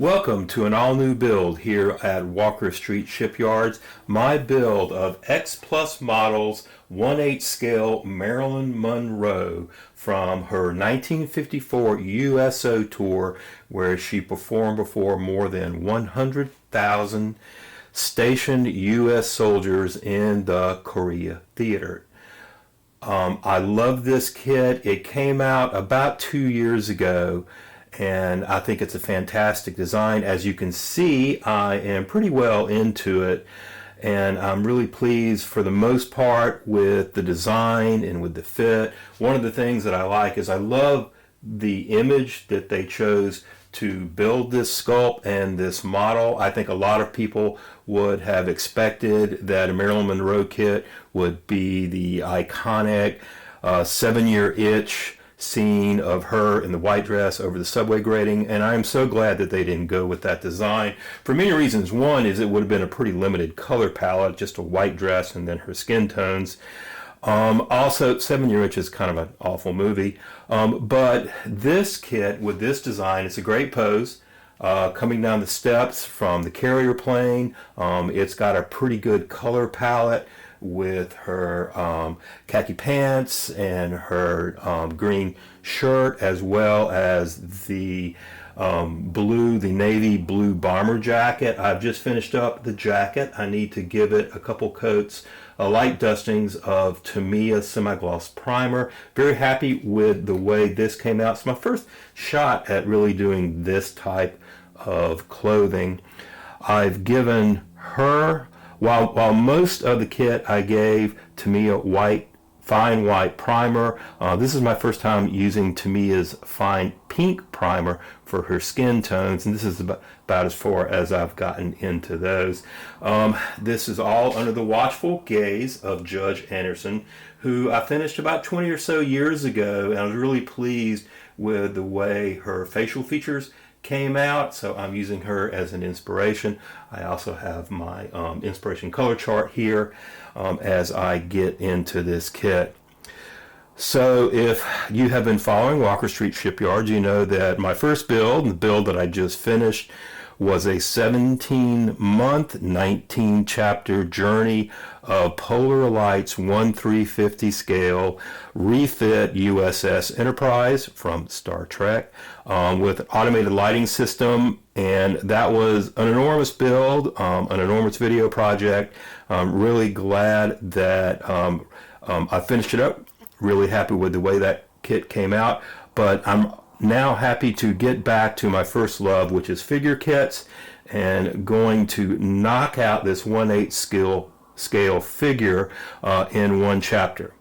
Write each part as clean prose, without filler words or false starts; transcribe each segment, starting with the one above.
Welcome to an all-new build here at Walker Street Shipyards. My build of X Plus Models 1/8 scale Marilyn Monroe from her 1954 USO tour, where she performed before more than 100,000 stationed U.S. soldiers in the Korea Theater. I love this kit. It came out about 2 years ago, and I think it's a fantastic design. As you can see, I am pretty well into it, and I'm really pleased for the most part with the design and with the fit. One of the things that I like is I love the image that they chose to build this sculpt and this model. I think a lot of people would have expected that a Marilyn Monroe kit would be the iconic 7-year itch scene of her in the white dress over the subway grating, and I'm so glad that they didn't go with that design for many reasons. One is it would have been a pretty limited color palette, just a white dress and then her skin tones. Also, 7-Year Itch is kind of an awful movie, but this kit with this design, it's a great pose. Coming down the steps from the carrier plane, it's got a pretty good color palette with her khaki pants and her green shirt, as well as the navy blue bomber jacket. I've just finished up the jacket. I need to give it a couple coats, light dustings of Tamiya semi-gloss primer. Very happy with the way this came out. It's my first shot at really doing this type of clothing. I've given her, while most of the kit I gave Tamiya fine white primer, this is my first time using Tamiya's fine pink primer for her skin tones, and this is about as far as I've gotten into those. This is all under the watchful gaze of Judge Anderson, who I finished about 20 or so years ago, and I was really pleased with the way her facial features came out, so I'm using her as an inspiration. I also have my inspiration color chart here as I get into this kit. So if you have been following Walker Street Shipyards, you know that my first build, the build that I just finished, was a 17-month, 19-chapter journey of Polar Light's 1/350 scale refit USS Enterprise from Star Trek with an automated lighting system, and that was an enormous build, an enormous video project. I'm really glad that I finished it up. Really happy with the way that kit came out, but I'm now happy to get back to my first love, which is figure kits, and going to knock out this 1/8 scale figure in one chapter.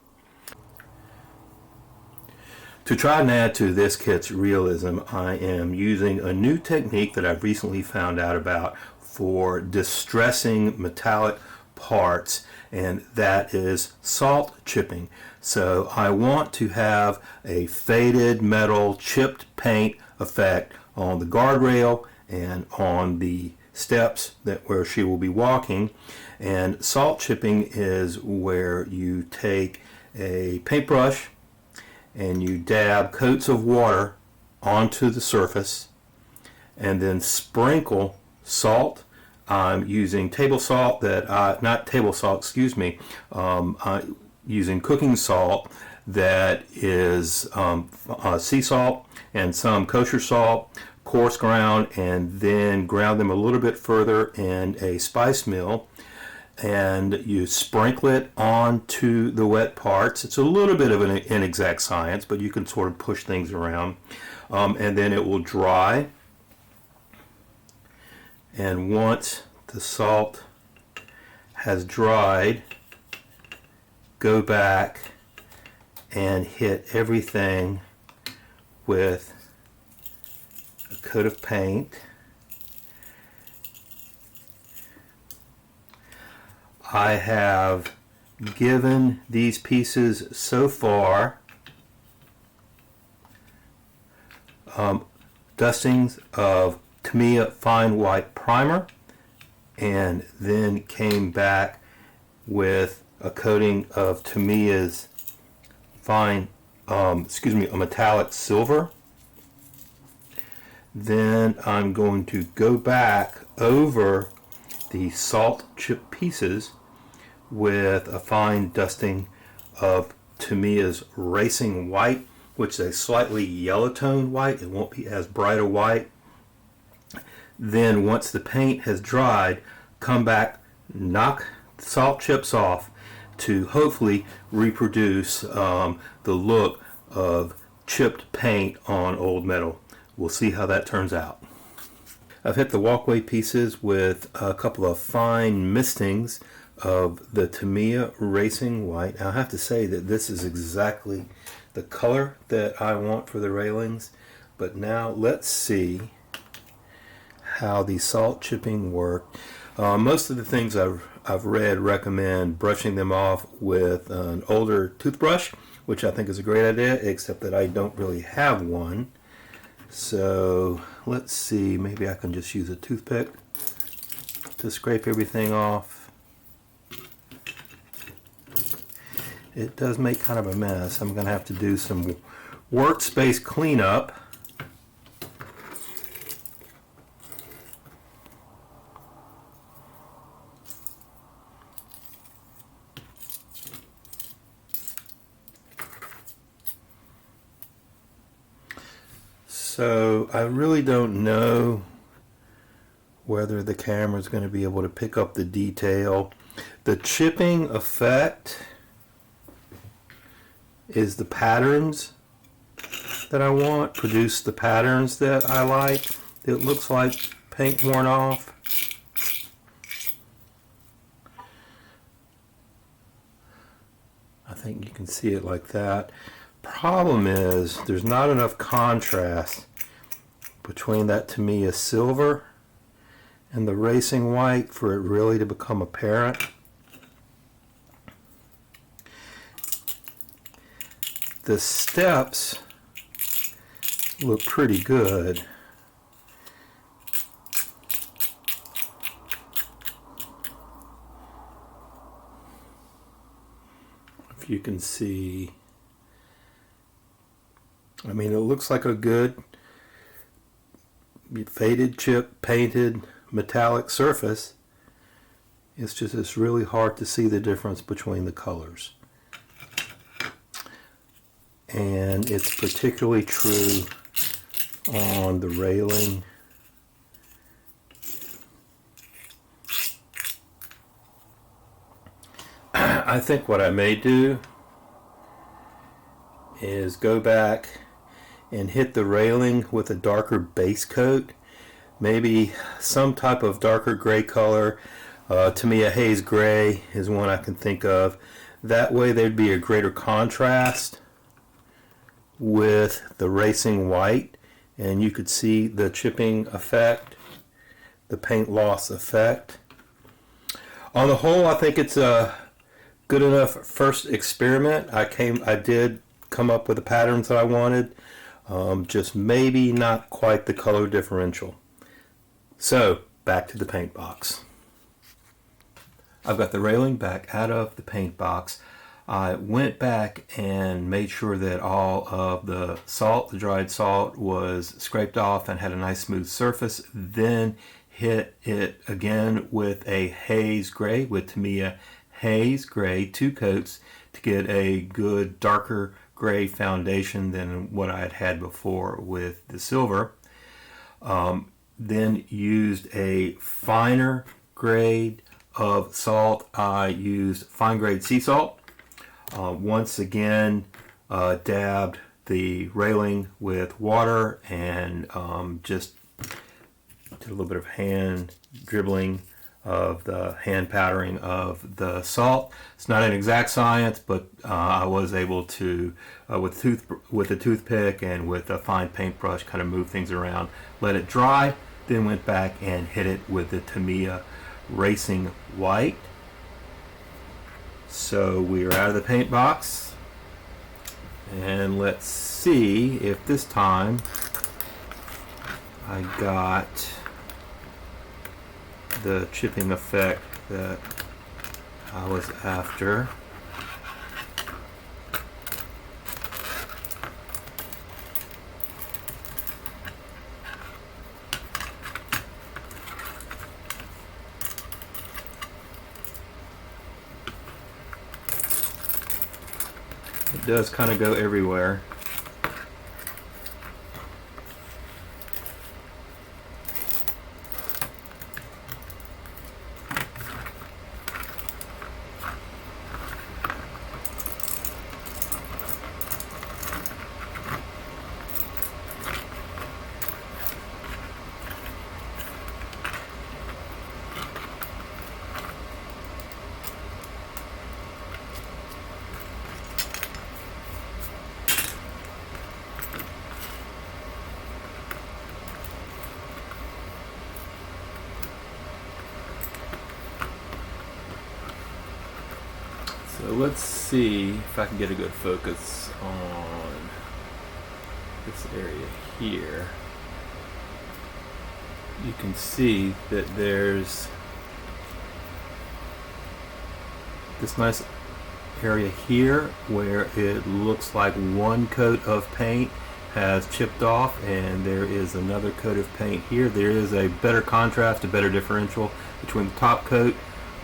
To try and add to this kit's realism, I am using a new technique that I've recently found out about for distressing metallic parts, and that is salt chipping. So I want to have a faded metal chipped paint effect on the guardrail and on the steps where she will be walking. And salt chipping is where you take a paintbrush and you dab coats of water onto the surface and then sprinkle salt. I'm using table salt not table salt, excuse me. Using cooking salt that is sea salt and some kosher salt, coarse ground, and then ground them a little bit further in a spice mill, and you sprinkle it onto the wet parts. It's a little bit of an inexact science, but you can sort of push things around, and then it will dry. And once the salt has dried, go back and hit everything with a coat of paint. I have given these pieces so far dustings of Tamiya fine white primer, and then came back with a coating of Tamiya's a metallic silver. Then I'm going to go back over the salt chip pieces with a fine dusting of Tamiya's Racing White, which is a slightly yellow toned white. It won't be as bright a white. Then once the paint has dried, come back, knock the salt chips off to hopefully reproduce the look of chipped paint on old metal. We'll see how that turns out. I've hit the walkway pieces with a couple of fine mistings of the Tamiya Racing White. I have to say that this is exactly the color that I want for the railings. But now let's see how the salt chipping work. Most of the things I've read recommend brushing them off with an older toothbrush, which I think is a great idea, except that I don't really have one. So let's see, maybe I can just use a toothpick to scrape everything off. It does make kind of a mess. I'm going to have to do some workspace cleanup. So I really don't know whether the camera is going to be able to pick up the detail. The chipping effect is the patterns that I want, produce the patterns that I like. It looks like paint worn off. I think you can see it like that. Problem is there's not enough contrast between that Tamiya silver and the Racing White for it really to become apparent. The steps look pretty good. If you can see, I mean, it looks like a good faded chip painted metallic surface. It's just, it's really hard to see the difference between the colors. And it's particularly true on the railing. I think what I may do is go back and hit the railing with a darker base coat, maybe some type of darker gray color. Tamiya Haze Gray is one I can think of. That way there'd be a greater contrast with the Racing White, and you could see the chipping effect, the paint loss effect. On the whole, I think it's a good enough first experiment. I did come up with the patterns that I wanted. Just maybe not quite the color differential. So back to the paint box. I've got the railing back out of the paint box. I went back and made sure that all of the salt, the dried salt, was scraped off and had a nice smooth surface. Then hit it again with a haze gray, with Tamiya Haze Gray, 2 coats, to get a good darker gray foundation than what I had had before with the silver. Then used a finer grade of salt. I used fine grade sea salt. Once again, dabbed the railing with water and just did a little bit of hand dribbling of the hand powdering of the salt. It's not an exact science, but I was able to, with a toothpick and with a fine paintbrush, kind of move things around, let it dry, then went back and hit it with the Tamiya Racing White. So we are out of the paint box, and let's see if this time I got the chipping effect that I was after. It does kind of go everywhere. So let's see if I can get a good focus on this area here. You can see that there's this nice area here where it looks like one coat of paint has chipped off, and there is another coat of paint here. There is a better contrast, a better differential between the top coat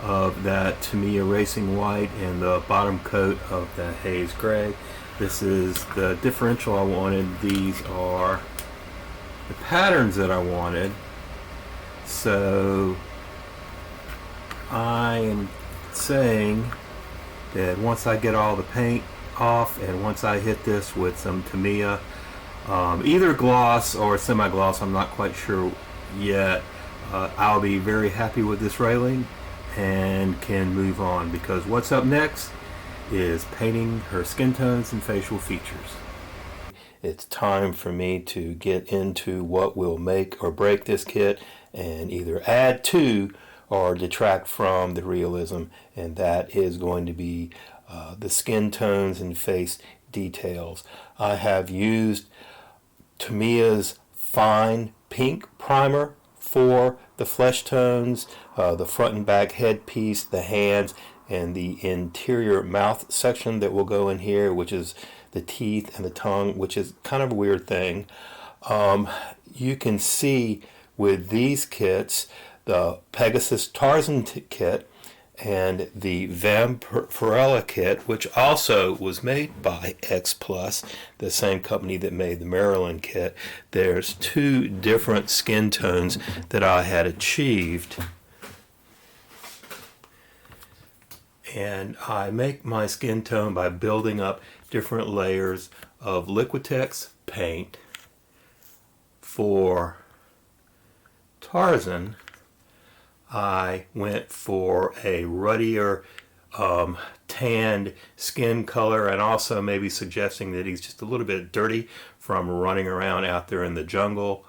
of that Tamiya Racing White and the bottom coat of the Haze Gray. This is the differential I wanted. These are the patterns that I wanted. So I am saying that once I get all the paint off and once I hit this with some Tamiya, either gloss or semi-gloss, I'm not quite sure yet, I'll be very happy with this railing and can move on, because what's up next is painting her skin tones and facial features. It's time for me to get into what will make or break this kit and either add to or detract from the realism, and that is going to be the skin tones and face details. I have used Tamiya's fine pink primer for the flesh tones, the front and back headpiece, the hands, and the interior mouth section that will go in here, which is the teeth and the tongue, which is kind of a weird thing. You can see with these kits, the Pegasus Tarzan kit and the Vampirella kit, which also was made by X Plus, the same company that made the Maryland kit. There's two different skin tones that I had achieved, and I make my skin tone by building up different layers of Liquitex paint. For Tarzan, I went for a ruddier tanned skin color, and also maybe suggesting that he's just a little bit dirty from running around out there in the jungle.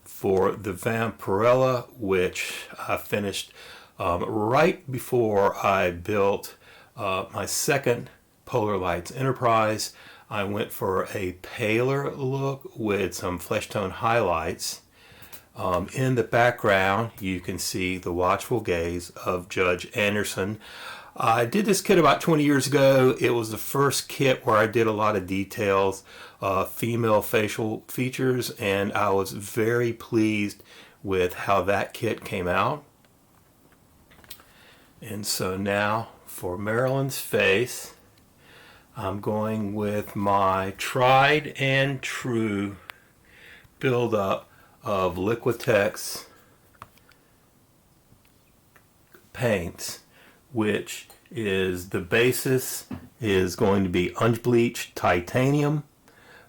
For the Vampirella, which I finished right before I built my second Polar Lights Enterprise, I went for a paler look with some flesh tone highlights. In the background, you can see the watchful gaze of Judge Anderson. I did this kit about 20 years ago. It was the first kit where I did a lot of details, female facial features, and I was very pleased with how that kit came out. And so now for Marilyn's face, I'm going with my tried and true build-up of Liquitex paints, which is the basis is going to be unbleached titanium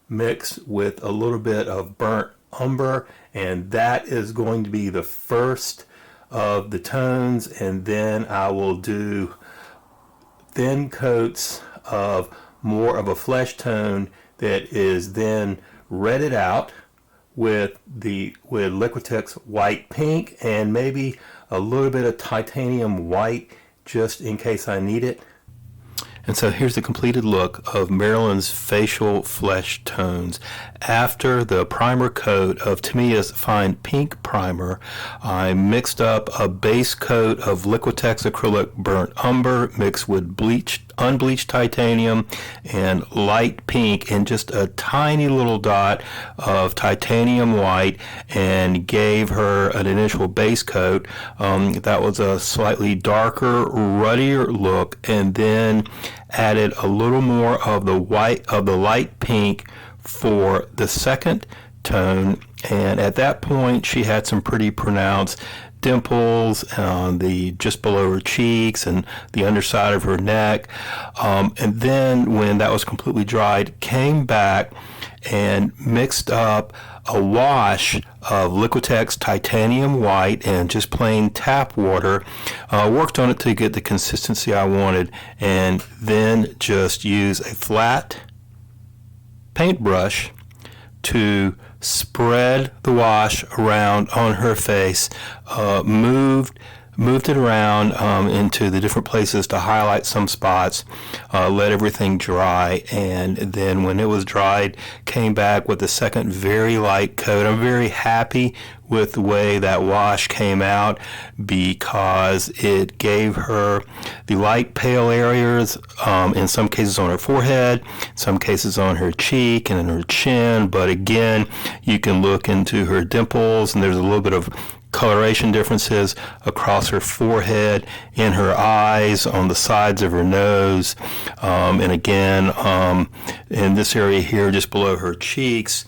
mixed with a little bit of burnt umber, and that is going to be the first of the tones, and then I will do thin coats of more of a flesh tone that is then redded out with Liquitex white pink and maybe a little bit of titanium white just in case I need it. And so here's the completed look of Marilyn's facial flesh tones after the primer coat of Tamiya's fine pink primer primer. I mixed up a base coat of Liquitex acrylic burnt umber mixed with unbleached titanium and light pink and just a tiny little dot of titanium white, and gave her an initial base coat that was a slightly darker, ruddier look, and then added a little more of the light pink for the second tone. And at that point she had some pretty pronounced dimples on just below her cheeks and the underside of her neck. And then when that was completely dried, came back and mixed up a wash of Liquitex titanium white and just plain tap water, worked on it to get the consistency I wanted, and then just use a flat paintbrush to spread the wash around on her face, moved it around into the different places to highlight some spots, let everything dry, and then when it was dried, came back with a second very light coat. I'm very happy with the way that wash came out because it gave her the light pale areas, in some cases on her forehead, some cases on her cheek and in her chin, but again, you can look into her dimples and there's a little bit of coloration differences across her forehead, in her eyes, on the sides of her nose, and again in this area here just below her cheeks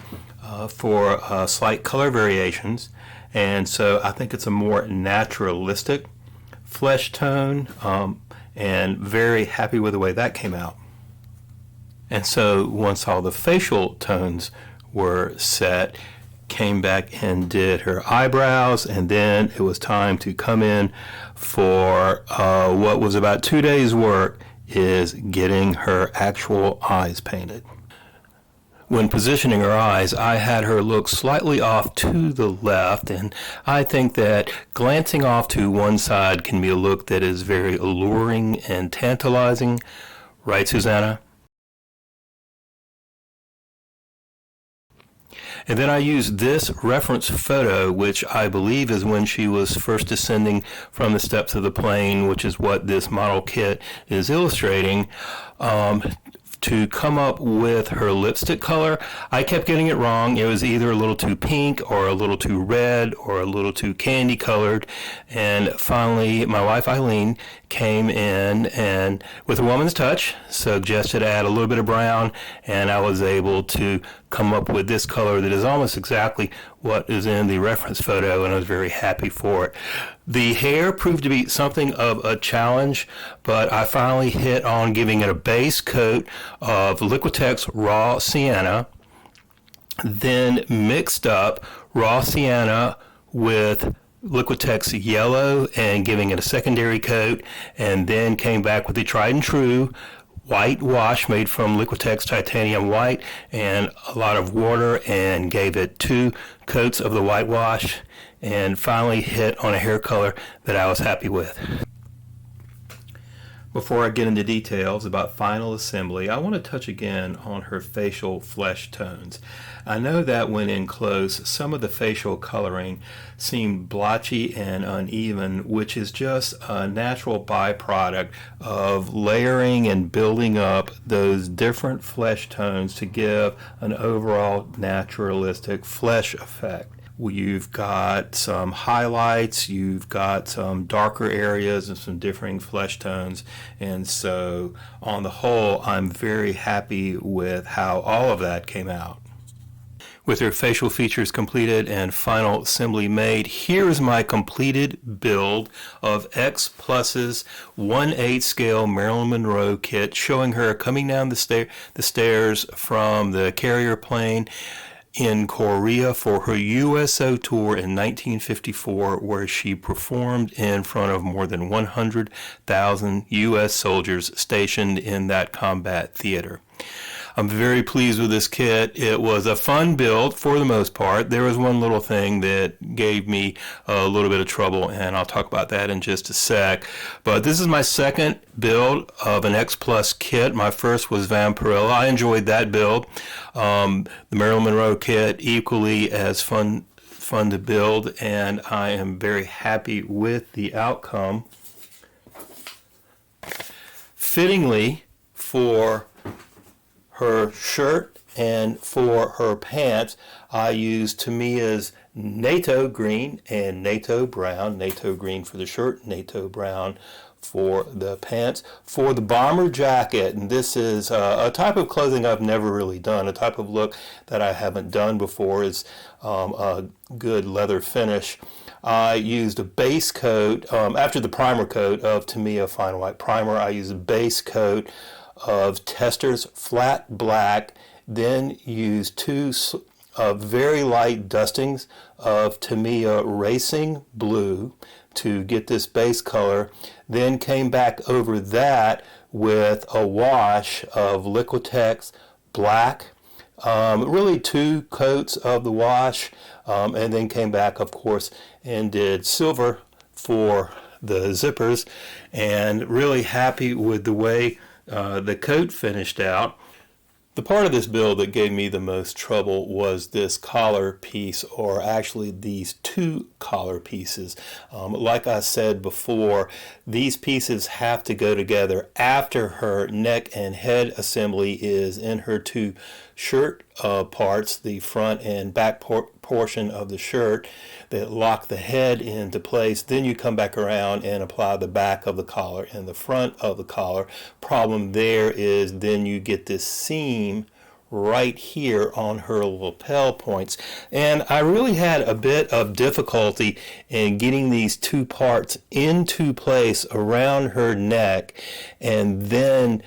for slight color variations. And so I think it's a more naturalistic flesh tone, and very happy with the way that came out. And so once all the facial tones were set, came back and did her eyebrows, and then it was time to come in for what was about 2 days work, is getting her actual eyes painted. When positioning her eyes, I had her look slightly off to the left, and I think that glancing off to one side can be a look that is very alluring and tantalizing. Right, Susanna? And then I used this reference photo, which I believe is when she was first descending from the steps of the plane, which is what this model kit is illustrating, to come up with her lipstick color. I kept getting it wrong. It was either a little too pink or a little too red or a little too candy colored. And finally, my wife Eileen came in and, with a woman's touch, suggested add a little bit of brown, and I was able to come up with this color that is almost exactly what is in the reference photo, and I was very happy for it. The hair proved to be something of a challenge, but I finally hit on giving it a base coat of Liquitex Raw Sienna, then mixed up Raw Sienna with Liquitex Yellow and giving it a secondary coat, and then came back with the tried and true white wash made from Liquitex Titanium White and a lot of water, and gave it 2 coats of the white wash, and finally hit on a hair color that I was happy with. Before I get into details about final assembly, I want to touch again on her facial flesh tones. I know that when in close, some of the facial coloring seemed blotchy and uneven, which is just a natural byproduct of layering and building up those different flesh tones to give an overall naturalistic flesh effect. You've got some highlights, you've got some darker areas and some differing flesh tones, and so on the whole, I'm very happy with how all of that came out. With her facial features completed and final assembly made, here is my completed build of X Plus's 1/8 scale Marilyn Monroe kit, showing her coming down the stairs from the carrier plane in Korea for her USO tour in 1954, where she performed in front of more than 100,000 U.S. soldiers stationed in that combat theater. I'm very pleased with this kit. It was a fun build for the most part. There was one little thing that gave me a little bit of trouble, and I'll talk about that in just a sec. But this is my second build of an X Plus kit. My first was Vampirilla. I enjoyed that build. The Marilyn Monroe kit, equally as fun fun to build, and I am very happy with the outcome. Fittingly, for her shirt and for her pants, I used Tamiya's NATO green and NATO brown. NATO green for the shirt, NATO brown for the pants. For the bomber jacket, and this is a type of clothing I've never really done, a type of look that I haven't done before, is a good leather finish. I used a base coat, after the primer coat of Tamiya Fine White Primer, I used a base coat of Testors Flat Black, then used two very light dustings of Tamiya Racing Blue to get this base color, then came back over that with a wash of Liquitex Black, really two coats of the wash, and then came back, of course, and did silver for the zippers, and really happy with the way the coat finished out. The part of this build that gave me the most trouble was this collar piece, or actually these two collar pieces. Like I said before, these pieces have to go together after her neck and head assembly is in her two shirt parts, the front and back portion of the shirt that lock the head into place. Then you come back around and apply the back of the collar and the front of the collar. Problem there is then you get this seam right here on her lapel points, and I really had a bit of difficulty in getting these two parts into place around her neck and then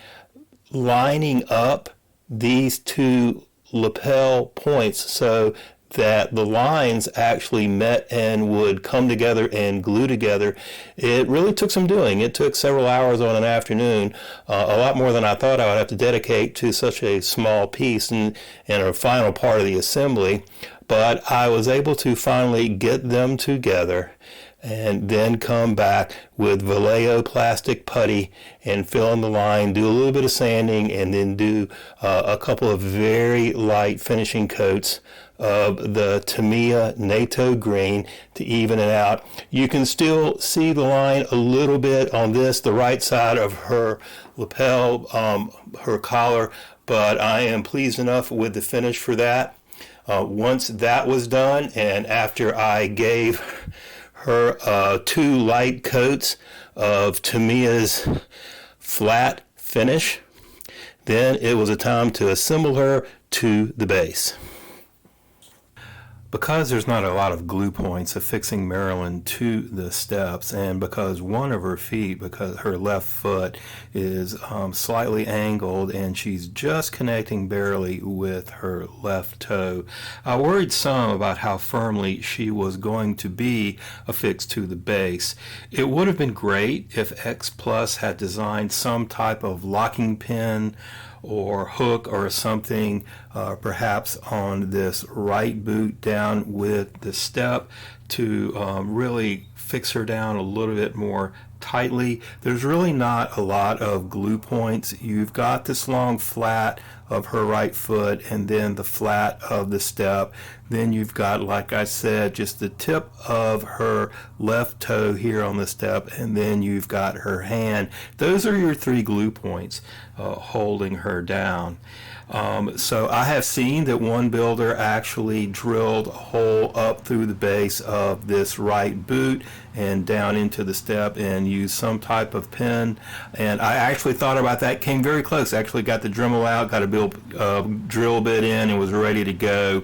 lining up these two lapel points so that the lines actually met and would come together and glue together. It really took some doing. It took several hours on an afternoon, a lot more than I thought I would have to dedicate to such a small piece and a final part of the assembly. But I was able to finally get them together and then come back with Vallejo plastic putty and fill in the line, do a little bit of sanding, and then do a couple of very light finishing coats of the Tamiya NATO green to even it out. You can still see the line a little bit on this, the right side of her lapel, her collar, but I am pleased enough with the finish for that. Once that was done, and after I gave her two light coats of Tamiya's flat finish, then it was a time to assemble her to the base. Because there's not a lot of glue points affixing Marilyn to the steps, and because one of her feet, because her left foot is slightly angled and she's just connecting barely with her left toe, I worried some about how firmly she was going to be affixed to the base. It would have been great if X Plus had designed some type of locking pin or hook or something, perhaps on this right boot down with the step to really fix her down a little bit more tightly. There's really not a lot of glue points. You've got this long flat of her right foot and then the flat of the step. Then you've got, like I said, just the tip of her left toe here on the step, and then you've got her hand. Those are your three glue points holding her down. So I have seen that one builder actually drilled a hole up through the base of this right boot and down into the step and used some type of pin. And I actually thought about that, came very close, actually got the Dremel out, got a drill bit in and was ready to go.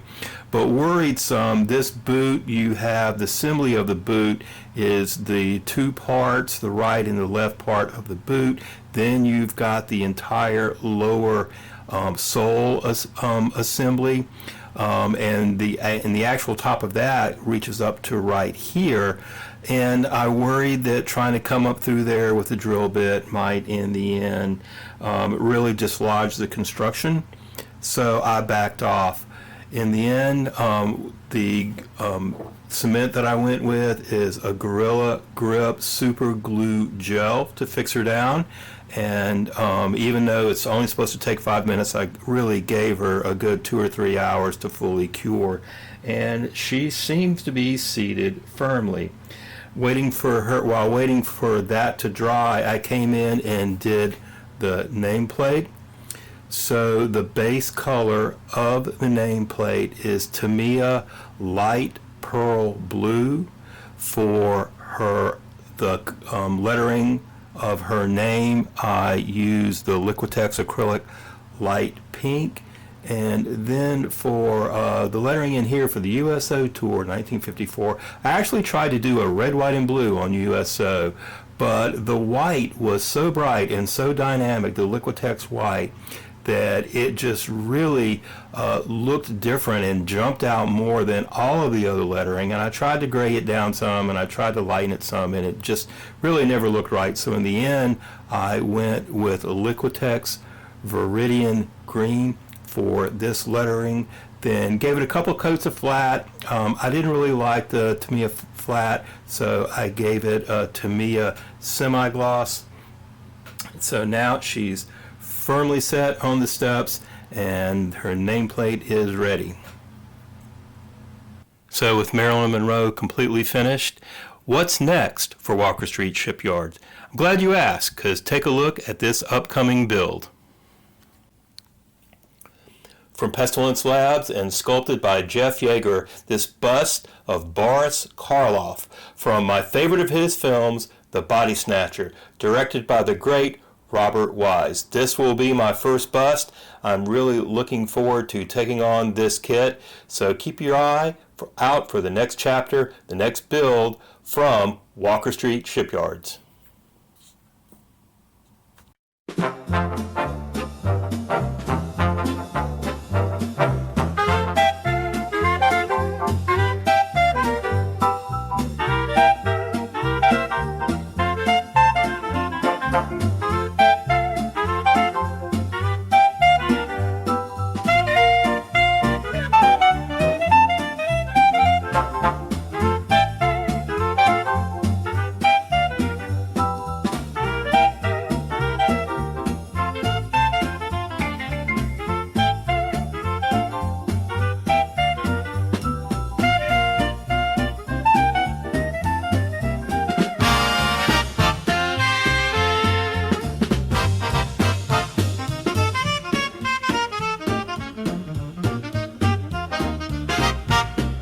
But worried some, this boot, you have the assembly of the boot is the two parts, the right and the left part of the boot. Then you've got the entire lower sole assembly, and the actual top of that reaches up to right here. And I worried that trying to come up through there with a drill bit might, in the end, really dislodge the construction. So I backed off. In the end, the cement that I went with is a Gorilla Grip Super Glue Gel to fix her down, And even though it's only supposed to take 5 minutes, I really gave her a good 2 or 3 hours to fully cure. And she seems to be seated firmly. While waiting for that to dry, I came in and did the nameplate. So the base color of the nameplate is Tamiya light pearl blue. For the lettering of her name, I used the Liquitex acrylic light pink. And then for the lettering in here for the USO Tour 1954, I actually tried to do a red, white, and blue on USO, but the white was so bright and so dynamic, the Liquitex white, that it just really looked different and jumped out more than all of the other lettering. And I tried to gray it down some, and I tried to lighten it some, and it just really never looked right. So in the end, I went with a Liquitex Viridian Green for this lettering, then gave it a couple coats of flat. I didn't really like the Tamiya flat, so I gave it a Tamiya semi-gloss. So now she's firmly set on the steps and her nameplate is ready. So with Marilyn Monroe completely finished, what's next for Walker Street Shipyards? I'm glad you asked, because take a look at this upcoming build. From Pestilence Labs and sculpted by Jeff Yeager, this bust of Boris Karloff from my favorite of his films, The Body Snatcher, directed by the great Robert Wise. This will be my first bust. I'm really looking forward to taking on this kit, so keep your eye out for the next chapter, the next build from Walker Street Shipyards.